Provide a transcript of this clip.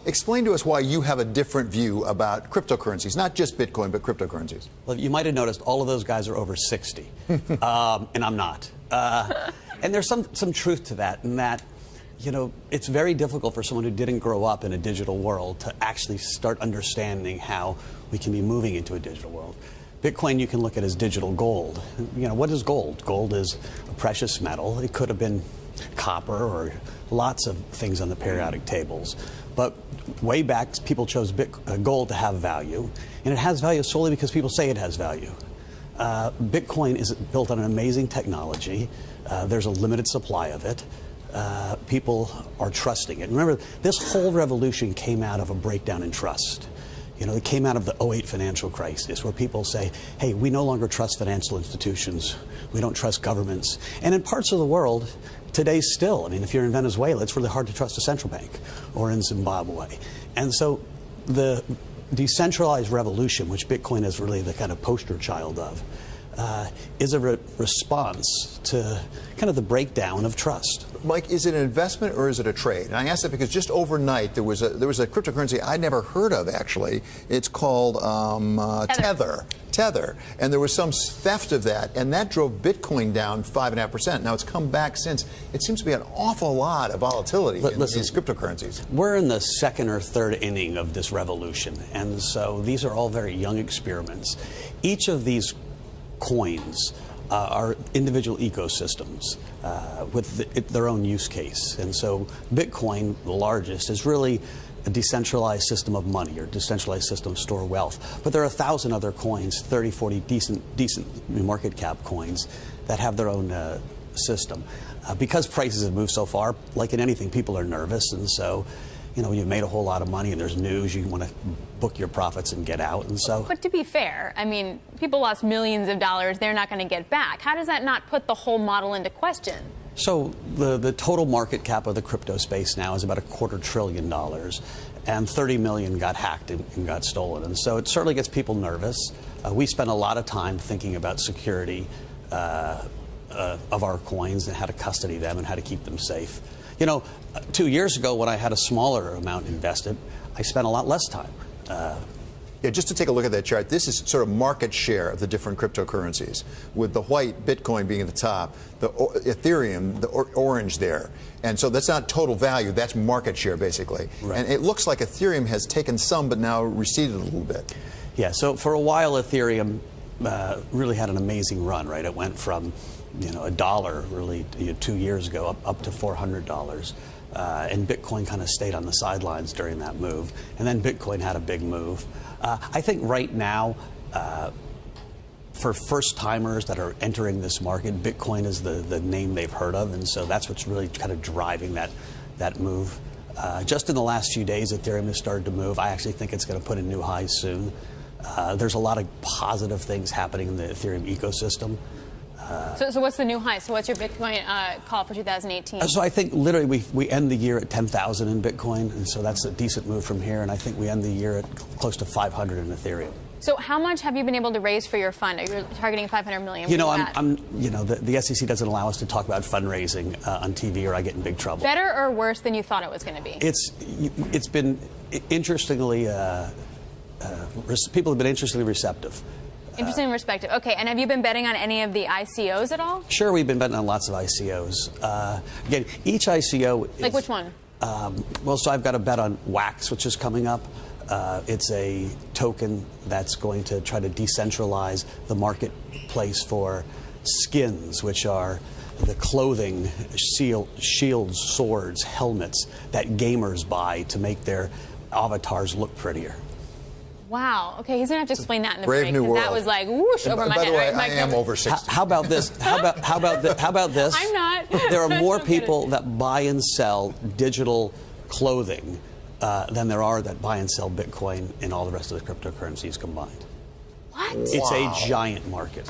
explain to us why you have a different view about cryptocurrencies, not just Bitcoin, but cryptocurrencies. Well, you might have noticed all of those guys are over 60, and I'm not. And there's some truth to that, in that, you know, it's very difficult for someone who didn't grow up in a digital world to actually start understanding how we can be moving into a digital world. Bitcoin you can look at as digital gold. You know, what is gold? Gold is a precious metal. It could have been copper or lots of things on the periodic tables. But way back, people chose gold to have value. And it has value solely because people say it has value. Bitcoin is built on an amazing technology. There's a limited supply of it. People are trusting it. Remember, this whole revolution came out of a breakdown in trust. You know, it came out of the '08 financial crisis, where people say, hey, we no longer trust financial institutions. We don't trust governments. And in parts of the world, today still, I mean, if you're in Venezuela, it's really hard to trust a central bank, or in Zimbabwe. And so the decentralized revolution, which Bitcoin is really the kind of poster child of, is a response to kind of the breakdown of trust. Mike, is it an investment or is it a trade? And I ask that because just overnight there was a cryptocurrency I'd never heard of, actually. It's called Tether. And there was some theft of that, and that drove Bitcoin down 5.5%. Now it's come back since. It seems to be an awful lot of volatility in these cryptocurrencies. We're in the second or third inning of this revolution, and so these are all very young experiments. Each of these coins are individual ecosystems with their own use case. And so Bitcoin, the largest, is really a decentralized system of money, or decentralized system of store wealth. But there are 1,000 other coins, 30, 40 decent market cap coins that have their own system. Because prices have moved so far, like in anything, people are nervous, and so, you know, you've made a whole lot of money and there's news, you want to book your profits and get out, and so. But to be fair, I mean, people lost millions of dollars they're not going to get back. How does that not put the whole model into question? So the total market cap of the crypto space now is about $250 billion, and 30 million got hacked and got stolen. And so it certainly gets people nervous. We spend a lot of time thinking about security of our coins and how to custody them and how to keep them safe. You know, 2 years ago when I had a smaller amount invested, I spent a lot less time. Yeah, just to take a look at that chart, this is sort of market share of the different cryptocurrencies, with the white Bitcoin being at the top, the Ethereum, the orange there. And so that's not total value, that's market share, basically. Right. And it looks like Ethereum has taken some, but now receded a little bit. Yeah, so for a while, Ethereum really had an amazing run, right? It went from, you know, $1 really 2 years ago up to $400. And Bitcoin kind of stayed on the sidelines during that move. And then Bitcoin had a big move. I think right now, for first-timers that are entering this market, Bitcoin is the name they've heard of, and so that's what's really kind of driving that move. Just in the last few days, Ethereum has started to move. I actually think it's going to put in new highs soon. There's a lot of positive things happening in the Ethereum ecosystem. So what's the new high? So what's your Bitcoin call for 2018? So I think literally we end the year at 10,000 in Bitcoin, and so that's a decent move from here. And I think we end the year at close to 500 in Ethereum. So how much have you been able to raise for your fund? You're targeting 500 million. You know, the SEC doesn't allow us to talk about fundraising on TV, or I get in big trouble. Better or worse than you thought it was going to be? It's been interestingly, people have been interestingly receptive. Interesting and respective. Okay, and have you been betting on any of the ICOs at all? Sure, we've been betting on lots of ICOs. Again, each ICO is... Like which one? Well, so I've got a bet on Wax, which is coming up. It's a token that's going to try to decentralize the marketplace for skins, which are the clothing, shields, swords, helmets that gamers buy to make their avatars look prettier. Wow. Okay, he's gonna have to explain that in the Brave break, new world. That was like whoosh over my head. By the way, right, I am over 60. How about this? How about this? I'm not. There are more people that buy and sell digital clothing than there are that buy and sell Bitcoin and all the rest of the cryptocurrencies combined. What? It's a giant market.